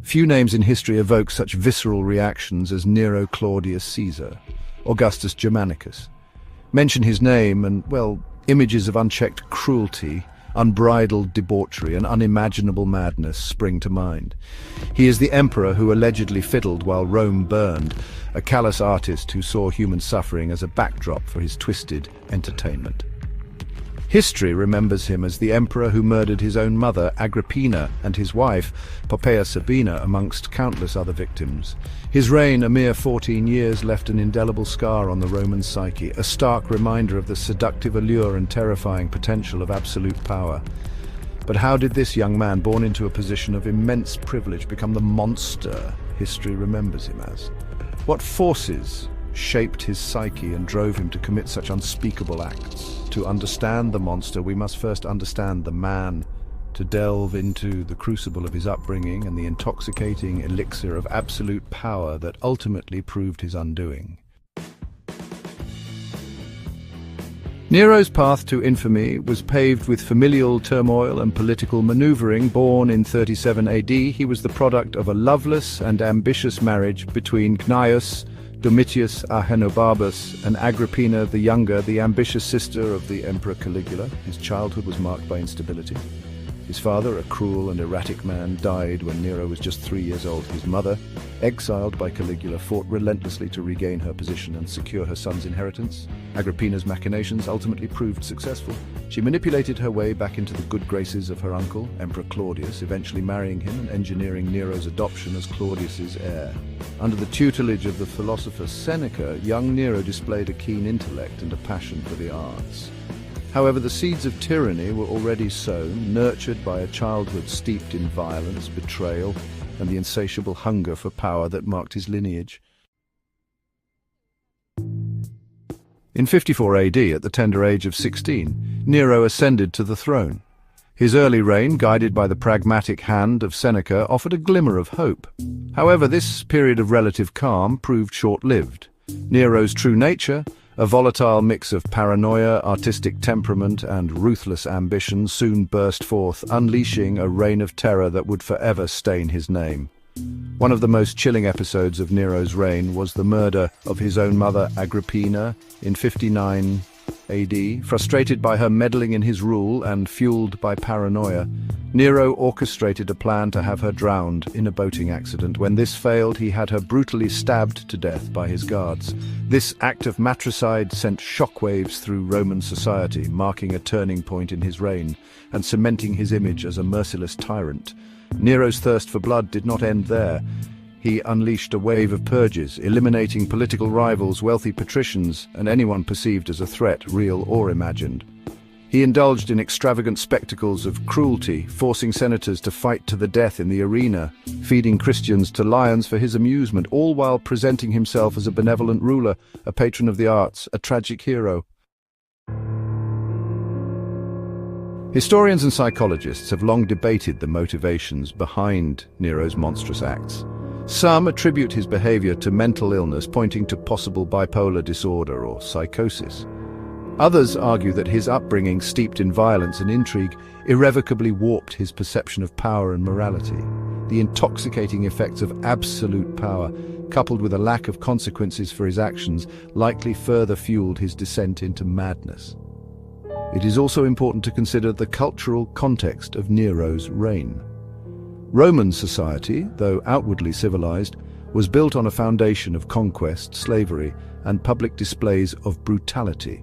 Few names in history evoke such visceral reactions as Nero Claudius Caesar, Augustus Germanicus. Mention his name and, well, images of unchecked cruelty, unbridled debauchery and unimaginable madness spring to mind. He is the emperor who allegedly fiddled while Rome burned, a callous artist who saw human suffering as a backdrop for his twisted entertainment. History remembers him as the emperor who murdered his own mother, Agrippina, and his wife, Poppaea Sabina, amongst countless other victims. His reign, a mere 14 years, left an indelible scar on the Roman psyche, a stark reminder of the seductive allure and terrifying potential of absolute power. But how did this young man, born into a position of immense privilege, become the monster history remembers him as? What forces shaped his psyche and drove him to commit such unspeakable acts? To understand the monster, we must first understand the man. To delve into the crucible of his upbringing and the intoxicating elixir of absolute power that ultimately proved his undoing. Nero's path to infamy was paved with familial turmoil and political maneuvering. Born in 37 AD, he was the product of a loveless and ambitious marriage between Gnaeus Domitius Ahenobarbus and Agrippina the Younger, the ambitious sister of the Emperor Caligula. His childhood was marked by instability. His father, a cruel and erratic man, died when Nero was just 3 years old. His mother, exiled by Caligula, fought relentlessly to regain her position and secure her son's inheritance. Agrippina's machinations ultimately proved successful. She manipulated her way back into the good graces of her uncle, Emperor Claudius, eventually marrying him and engineering Nero's adoption as Claudius's heir. Under the tutelage of the philosopher Seneca, young Nero displayed a keen intellect and a passion for the arts. However, the seeds of tyranny were already sown, nurtured by a childhood steeped in violence, betrayal, and the insatiable hunger for power that marked his lineage. In 54 AD, at the tender age of 16, Nero ascended to the throne. His early reign, guided by the pragmatic hand of Seneca, offered a glimmer of hope. However, this period of relative calm proved short-lived. Nero's true nature, a volatile mix of paranoia, artistic temperament, and ruthless ambition, soon burst forth, unleashing a reign of terror that would forever stain his name. One of the most chilling episodes of Nero's reign was the murder of his own mother, Agrippina, in 59 AD. Frustrated by her meddling in his rule and fueled by paranoia, Nero orchestrated a plan to have her drowned in a boating accident. When this failed, he had her brutally stabbed to death by his guards. This act of matricide sent shockwaves through Roman society, marking a turning point in his reign and cementing his image as a merciless tyrant. Nero's thirst for blood did not end there. He unleashed a wave of purges, eliminating political rivals, wealthy patricians, and anyone perceived as a threat, real or imagined. He indulged in extravagant spectacles of cruelty, forcing senators to fight to the death in the arena, feeding Christians to lions for his amusement, all while presenting himself as a benevolent ruler, a patron of the arts, a tragic hero. Historians and psychologists have long debated the motivations behind Nero's monstrous acts. Some attribute his behavior to mental illness, pointing to possible bipolar disorder or psychosis. Others argue that his upbringing, steeped in violence and intrigue, irrevocably warped his perception of power and morality. The intoxicating effects of absolute power, coupled with a lack of consequences for his actions, likely further fueled his descent into madness. It is also important to consider the cultural context of Nero's reign. Roman society, though outwardly civilized, was built on a foundation of conquest, slavery, and public displays of brutality.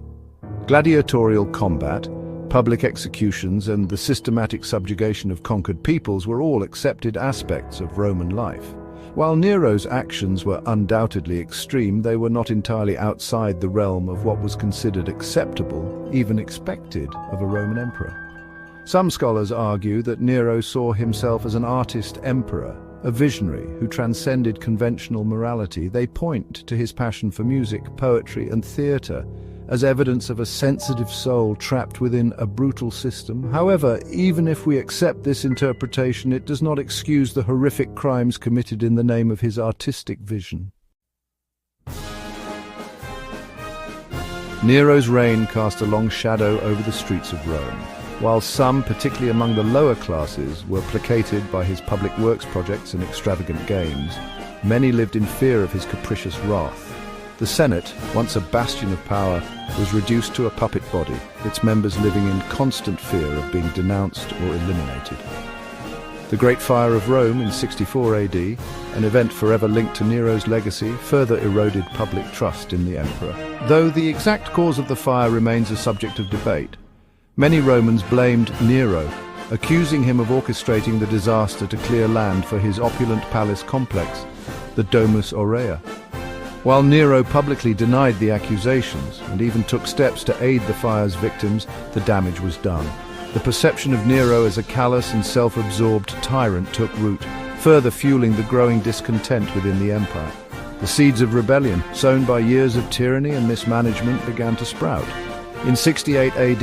Gladiatorial combat, public executions, and the systematic subjugation of conquered peoples were all accepted aspects of Roman life. While Nero's actions were undoubtedly extreme, they were not entirely outside the realm of what was considered acceptable, even expected, of a Roman emperor. Some scholars argue that Nero saw himself as an artist emperor, a visionary who transcended conventional morality. They point to his passion for music, poetry, and theatre as evidence of a sensitive soul trapped within a brutal system. However, even if we accept this interpretation, it does not excuse the horrific crimes committed in the name of his artistic vision. Nero's reign cast a long shadow over the streets of Rome. While some, particularly among the lower classes, were placated by his public works projects and extravagant games, many lived in fear of his capricious wrath. The Senate, once a bastion of power, was reduced to a puppet body, its members living in constant fear of being denounced or eliminated. The Great Fire of Rome in 64 AD, an event forever linked to Nero's legacy, further eroded public trust in the emperor. Though the exact cause of the fire remains a subject of debate, many Romans blamed Nero, accusing him of orchestrating the disaster to clear land for his opulent palace complex, the Domus Aurea. While Nero publicly denied the accusations and even took steps to aid the fire's victims, the damage was done. The perception of Nero as a callous and self-absorbed tyrant took root, further fueling the growing discontent within the empire. The seeds of rebellion, sown by years of tyranny and mismanagement, began to sprout. In 68 AD,